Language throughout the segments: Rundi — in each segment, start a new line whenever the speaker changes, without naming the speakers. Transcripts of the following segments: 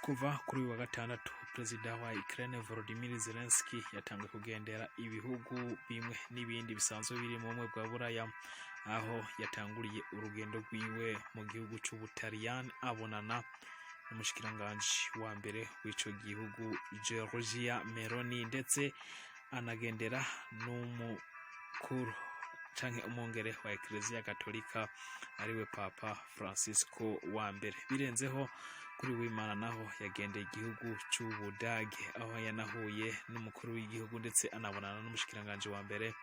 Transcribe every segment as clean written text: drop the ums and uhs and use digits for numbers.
Kuva kuri wa gatandatu Perezida wa Ukraine Volodymyr Zelenskyy yatangiye kugendera ibihugu bimwe n'ibindi bisanzwe biri mu bumwe bwa Buraya, aho yatanguriye urugendo rwiwe mu gihugu c'Ubutaliyani abonana n'umushikiranganje wa mbere w'ico gihugu Giorgia Meloni, ndetse anagendera n'umukuru canke umwungere wa Eklezia Katolika ariwe Papa Francisco wa mbere. Birenzeho kuri w'Imana naho yagendeye igihugu c'Ubudage, aho yanahuye n'umukuru w'igihugu ndetse anabonana n'umushikiranganje wa mbere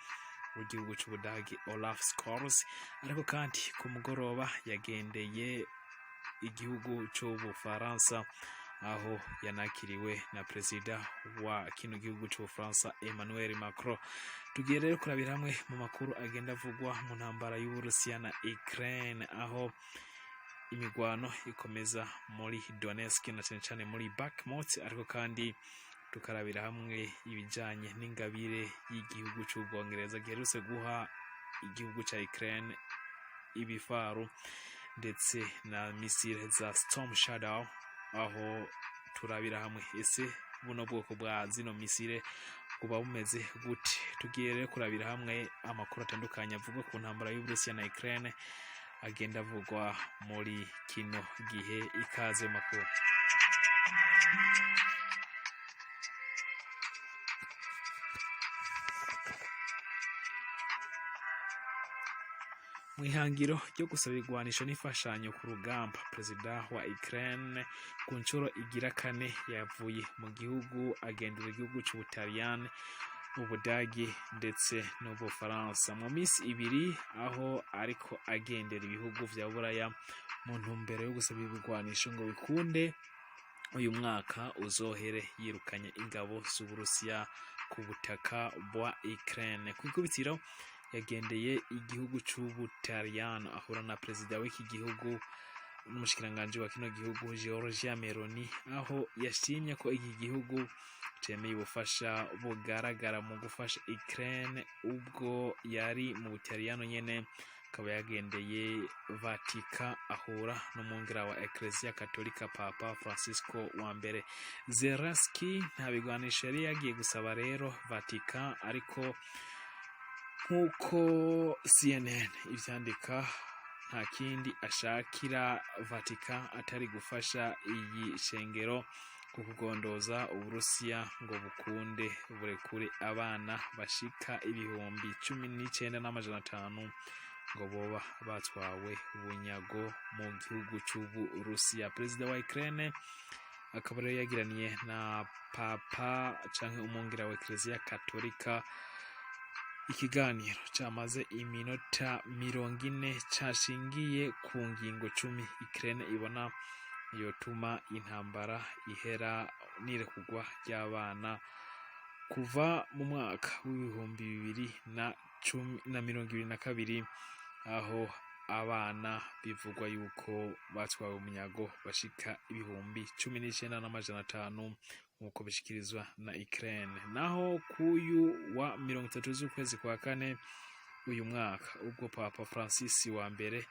w'igihugu c'Ubudage Olaf Scholz. Ariko kandi ku mugoroba yagendeye igihugu c'Ubu France, aho yanakiriwe na Perezida wa kino gihugu c'Ubu France Emmanuel Macron. Tugiye rero kurabira hamwe mu makuru agenda avugwa mu ntambara y'Uburusiya na Ukraine, aho imigwano ikomeza muri Donetsk na cyane muri Bakhmut, ariko kandi tukarabira hamwe ibijanye n'ingabire y'igihugu c'Ubwongereza giherutse guha igihugu ca Ukraine ibifaru ndetse na misile za Storm Shadow, aho turabira hamwe ese buno bwoko bwa zino misile kuba bumeze gute. Tugiye rero kurabira hamwe amakuru atandukanye avuga ku ntambara y'Uburusiya na Ukraine agenda avugwa muri kino gihe. Ikaze makuru. Mwihangiro ryo gusaba igwanisho n'ifashanyo ku rugamba, Perezida wa Ukraine ku nshuro igira kane yavuye mu gihugu agendera igihugu c'Ubutaliyani, Ubudagi ndetse n'Ubu France mu minsi ibiri, aho ariko agendera ibihugu vya Buraya mu ntumbero yo gusaba ibigwanisho ngo bikunde uyu mwaka uzohere yirukanye ingabo z'Uburusiya ku butaka bwa Ukraine. Ku ikubitiro yagendeye igihugu c'Ubutaliyani ahura na Perezida w'iki gihugu n'umushikiranganje wa kino gihugu Giorgia Meloni, aho yashimye ko iki gihugu cemeye ubufasha bugaragara mu gufasha Ukraine. Ubwo yari mu Butaliyano nyene akaba yagendeye Vatican ahura n'umwungere wa Eklezia Katolika Papa Francisco wa mbere. Zelenskyy nta bigwanisho yari yagiye gusaba rero Vatican, ariko nk'uko CNN ivyandika nta kindi ashakira Vatican atari gufasha iyi shengero ku kugondoza Uburusiya ngo bukunde burekure abana bashika 19,500 ngo boba batwawe bunyago mu gihugu c'Uburusiya. Perezida wa Ukraine akaba rero yagiraniye na Papa canke umwungere wa Eklezia Katolika ikiganiro camaze iminota 40 cashingiye ku ngingo 10 Ukraine ibona yotuma intambara ihera n'irekugwa ry'abana kuva mu mwaka w'2022, aho abana bivugwa yuko batwawe umunyago bashika 19,500 nk'uko bishikirizwa na Ukraine. Naho kuyu wa 30 z'ukwezi kwa kane uyu mwaka, ubwo Papa Francis wa mbere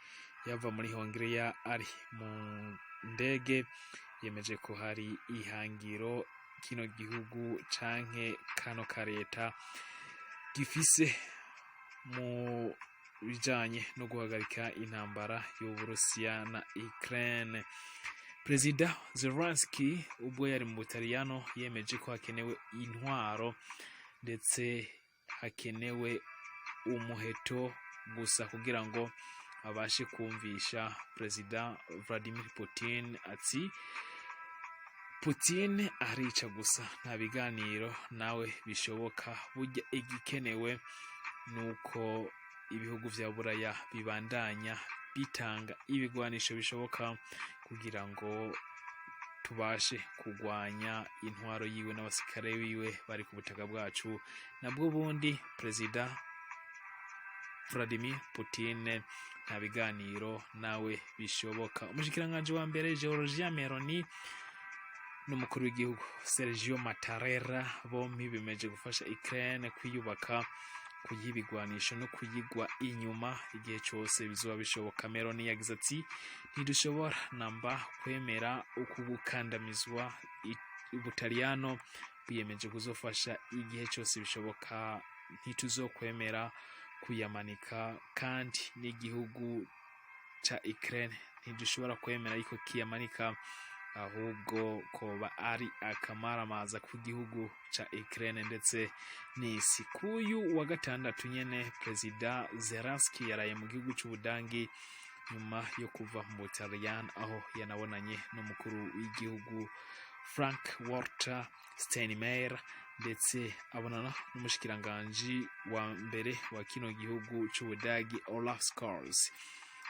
yava muri Hongria ari mu ndege, yemeje ko hari ihangiro kino gihugu canke kano kareta gifise mu bijanye no guhagarika intambara y'Uburusiya na Ukraine. Perezida Zelenskyy ubwo yari mu Butaliyano yemeje ko hakenewe intwaro ndetse hakenewe umuheto gusa kugira ngo abashe kumvisha Perezida Vladimir Putin ati Putin arica gusa nta biganiro nawe bishoboka. Burya igikenewe nuko ibihugu vya Buraya bibandanya bitanga ibigwanisho bishoboka kugira ngo tubashe kugwanya intwaro yiwe n'abasirikare biwe bari ku butaka bwacu. Nabwo bundi Perezida Vladimir Putin nta biganiro nawe bishoboka. Umushikiranganje wa mbere Giorgia Meloni n'umukuru w'igihugu Sergio Mattarella bombi bimeje gufasha Ukraine kwiyubaka kuyibigwanisha no kuyigwa inyuma igihe cyose bizoba bishoboka. Meloni yagize ati ntidushobora namba kwemera uku gukandamizwa. Ubutaliyano biyemeje kuzofasha igihe cyose bishoboka, ntituzokwemera kuyamanika, kandi n'igihugu ca Ukraine ntidushobora kwemera ariko kiyamanika, ahubwo koba ari akamaramaza ku gihugu ca Ukraine ndetse n'isi. Kuyu wa gatandatu nyene Perezida Zelenskyy yaraye mu gihugu c'Ubudangi nyuma yo kuva mu Butaliyano, aho yanabonanye n'umukuru w'igihugu Frank Walter Steinmeier ndetse abonana n'umushikiranganji wa mbere wa kino gihugu c'Ubudagi Olaf Scholz.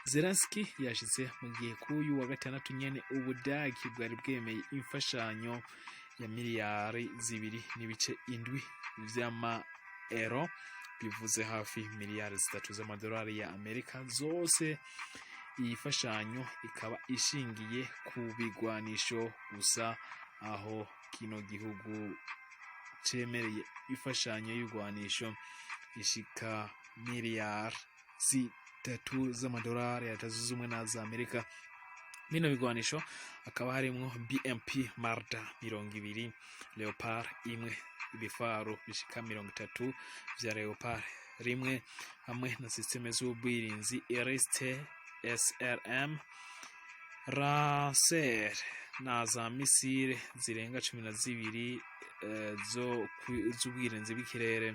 Zelenskyy yashitse mu gihe kuyu wa gatandatu nyene Ubudagi bwari bwemeye imfashanyo ya miliyari 2.7 vy'amaeuro, bivuze hafi miliyari 3 z'amadolari ya Amerika. Zose iyi fashanyo ikaba ishingiye ku bigwanisho gusa, aho kino gihugu cemereye ifashanyo y'ibigwanisho ishika miliyari 3 z'amadolari ya Leta Zunze Ubumwe za Amerika. Bino bigwanisho akaba harimwo BMP Marder 20, Leopard 1, ibifaru bishika 30 vya Leopard 1 hamwe na systeme z'ubwirinzi Erste SRM, Raser na za misile zirenga 12 z'ubwirinzi bw'ikirere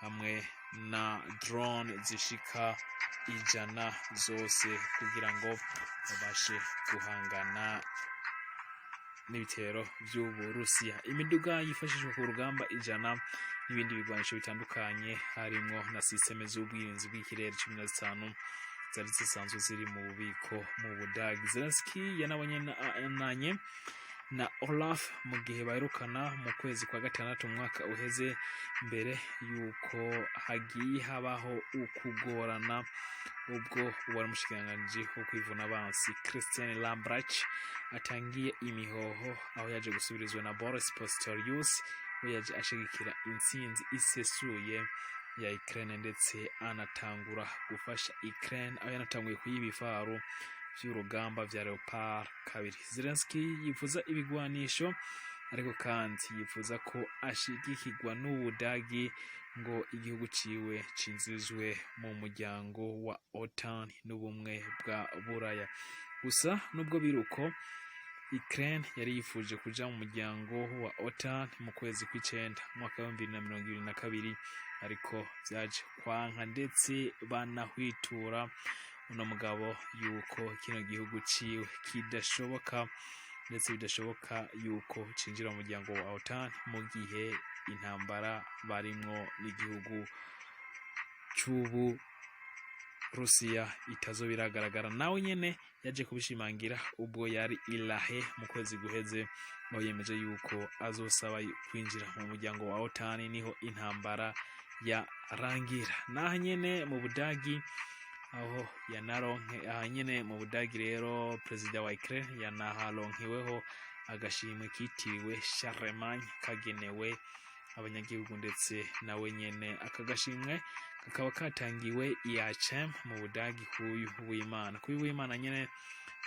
hamwe na drone zishika 100 zose kugira ngo babashe guhangana n'ibitero by'Uburusiya. Imiduga yifashishwa ku rugamba 100 n'ibindi bigwanisho bitandukanye harimo na systeme z'ubwirinzi bw'ikirere 15 zari zisanzwe ziri mu bubiko mu Budagi. Zelenskyy yanabonanye na Olaf mu gihe baherukana mu kwezi kwa gatandatu umwaka uheze, mbere yuko hagiye habaho ukugorana ubwo uwari umushikiranganji wo kwivuna abansi Christian Lambrecht atangiye imihoho, aho yaje gusubirizwa na Boris Pistorius we yaje ashigikira intsinzi isesuye ya Ukraine ndetse anatangura gufasha Ukraine, aho yanatanguye kuyibifaru by'urugamba vya Leopard 2. Zelenskyy yifuza ibigwanisho ariko kandi yifuza ko ashigikirwa n'Ubudagi ngo igihugu ciwe cinzizwe mu muryango wa OTAN n'ubumwe bwa Buraya. Gusa nubwo biruko Ukraine yari yifuje kuja mu muryango wa OTAN mu kwezi kw'icenda mwaka wa 2022, ariko vyaje kwanka ndetse banahwitura uno mugabo yuko kino gihugu ciwe kidashoboka ndetse bidashoboka yuko cinjira mu muryango wa OTAN mu gihe intambara barimwo n'igihugu c'ubu Rusiya itazo biragaragara. Nawe nyene yaje kubishimangira ubwo yari ilahe mu kwezi guheze, aho yemeje yuko azosaba kwinjira mu muryango wa OTAN niho intambara ya rangira. Naho nyene mu Budagi aho nyene mu Budagi rero Perezida wa Ukraine yanaharonkeweho agashimwe kitiriwe Charlemagne kagenewe abanyagihugu, ndetse nawe nyene akagashimwe kakaba katangiwe IACM mu Budagi kuyu w'Imana nyene.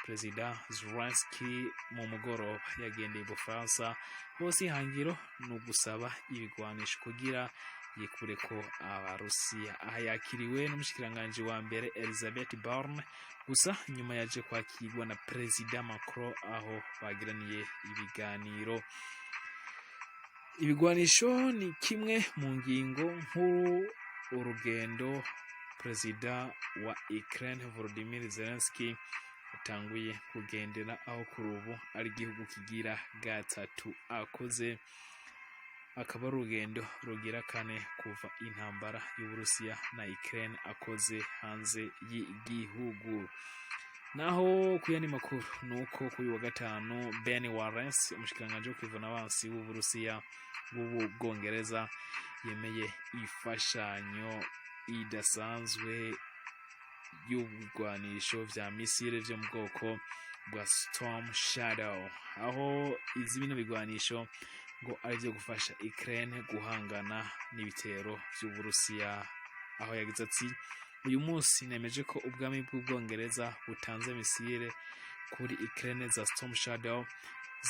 Perezida Zelenskyy mu mugoroba yagendeye Ubu France, hose ihangiro no gusaba ibigwanisho kugira yikure ko Abarusiya. Aha yakiriwe n'umushikiranganji wa mbere Elizabeth Borne, gusa nyuma yaje kwakirwa na Perezida Macron aho bagiraniye ibiganiro. Ibigwanisho ni kimwe mu ngingo nkuru urugendo Perezida wa Ukraine Volodymyr Zelenskyy atanguye kugendera, aho kuri ubu ari igihugu kigira gatatu akoze, akaba urugendo rugira kane kuva intambara y'Uburusiya na Ukraine akoze hanze y'igihugu. Naho kuyandi makuru nuko kuri wa gatanu Ben Wallace umushikiranganji wo kwivuna abansi w'Uburusiya w'Ubwongereza yemeye ifashanyo idasanzwe y'ubigwanisho vya misile vyo mu bwoko bwa Storm Shadow, aho izi bino bigwanisho ngo ari byo gufasha Ukraine guhangana n'ibitero by'Uburusiya aho yagize ati uyu munsi nemeje ko ubwami bw'Ubwongereza butanze misile kuri Ukraine za Storm Shadow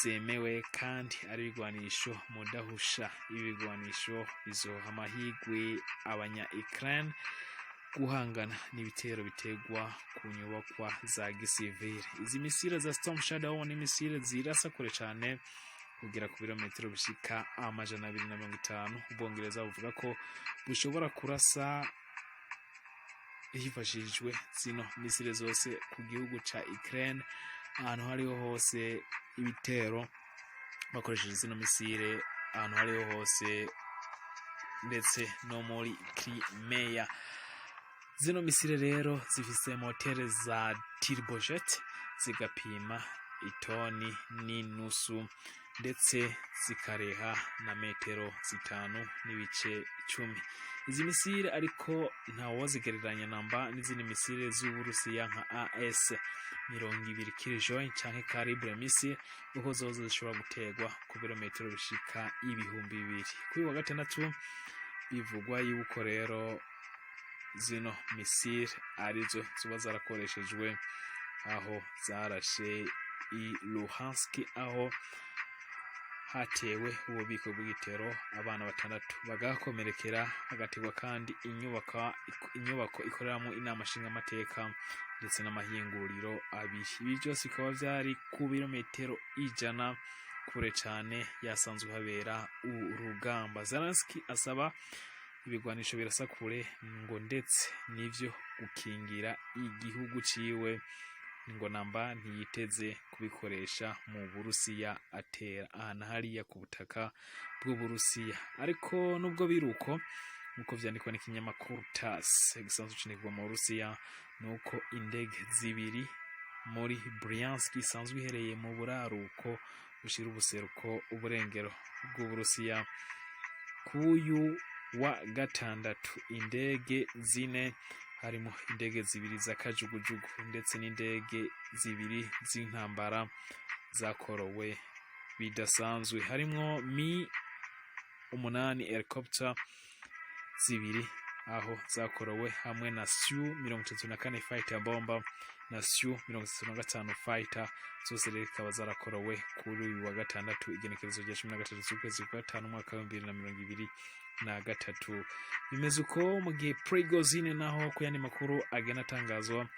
zemewe kandi ari ibigwanisho mudahusha. Ibi bigwanisho bizoha amahigwe abanya Ukraine guhangana n'ibitero bitegwa ku nyubakwa za gisivile. Izi misile za Storm Shadow ni misile zirasa kure cyane kugera ku birometero bishika 250. Ubwongereza buvuga ko bushobora kurasa hifashishijwe zino misile zose ku gihugu ca Ukraine ahantu hariho hose ibitero bakoresheje zino misile, ahantu hariho hose ndetse no muri Crimea. Zino misile rero zifise motere za turbojet zigapima itoni n'inusu ndetse zikareha na metero 5.10. Izi misile ariko ntawo zigereranya namba n'izindi misile z'Uburusiya nka AS-20 Kilojoy canke Calibre missile uko zozo zishobora gutegwa ku birometero bishika 2,000. Kuri wa gatandatu bivugwa yuko rero zino misile arizo zuba zarakoreshejwe aho zarashe i Luhansk, aho hatewe ububiko bw'igitero abana 6 bagakomerekera, hagategwa kandi inyubako ikoreramo inama nshingamateka ndetse n'amahinguriro abiri. Ibi byose bikaba byari ku birometero 100 kure cyane yasanzwe habera urugamba. Zelenskyy asaba ibigwanisho birasa kure ngo ndetse n'ivyo gukingira igihugu ciwe ngo namba ntiyiteze kubikoresha mu Burusiya atera ahantu hariya ku butaka bw'Uburusiya. Ariko nubwo biruko nkuko vyandikwa n'ikinyamakuru TASS gisanzwe cinigwa mu Burusiya, nuko indege zibiri muri Bryansk isanzwe ihereye mu buraruko bushira ubuseruko uburengero bw'Uburusiya kuyu wa gatandatu indege zine harimo indege zibiri za kajugujugu ndetse n'indege zibiri z'intambara zakorowe bidasanzwe, harimo Mi-8 helicopter zibiri aho zakorowe hamwe na Su-34 fighter bomber na Su-35 fighter zose zikaba zarakorowe kuri uyu wa gatandatu igenekerezo rya 13 z'ukwezi kwa 5 mwaka wa 2023. Bimeze uko mu gihe Prigozhin naho ku yandi makuru agena atangazwa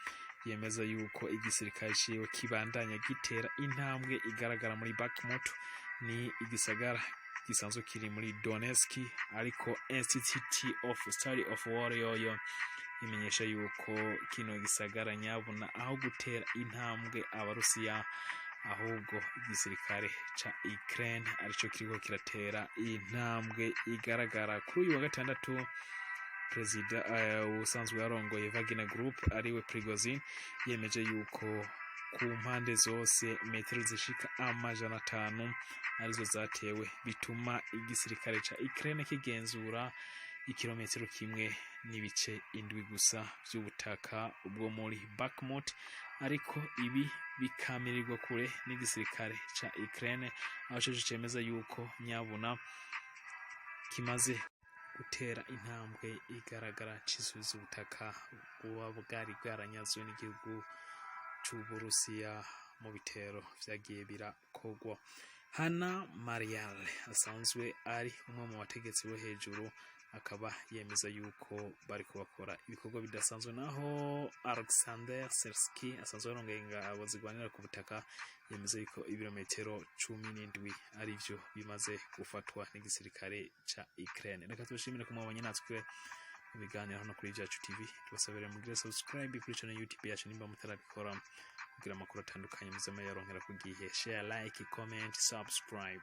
yemeza yuko igisirikare ciwe kibandanya gitera intambwe igaragara muri Bakhmut, ni igisagara gisanzwe kiri muri Donetsk, ariko Institute of Study of War yoyo imenyesha yuko kino gisagara nyabuna aho gutera intambwe Abarusiya ahubwo igisirikare ca Ukraine arico kiriko kiratera intambwe igaragara. Kuri uyu wa gatandatu Perezida usanzwe yarongoye Wagner Group ariwe Prigozhin yemeje yuko ku mpande zose metero zishika 500 arizo zatewe, bituma igisirikare ca Ukraine kigenzura ikilometero kimwe n'ibice 7 gusa by'ubutaka ubwo muri Bakhmut, ariko ibi bikamirirwa kure n'igisirikare ca Ukraine aho cemeza yuko nyabuna kimaze gutera intambwe igaragara cisubiza ubutaka buba bwari bwaranyazwe n'igihugu c'Uburusiya mu bitero vyagiye birakogwa. Hana Marial asanzwe ari umwe mu bategetsi bo hejuru akaba yemeza yuko bari kubakora ibikorwa bidasanzwe, naho Alexander Zelenskyy asanzwe yarongeye ingabo zigwanira ku butaka yemeza yuko ibirometero 17 arivyo bimaze gufatwa n'igisirikare ca Ukraine. Reka tushimire ko mwabanye natwe mu biganiro hano kuri Byacu TV. Tubasabira mugire subscribe kuri channel YouTube yacu nimba mutarabikora kugira amakuru atandukanye muzama yaronkera ku gihe. Share, like, comment, subscribe.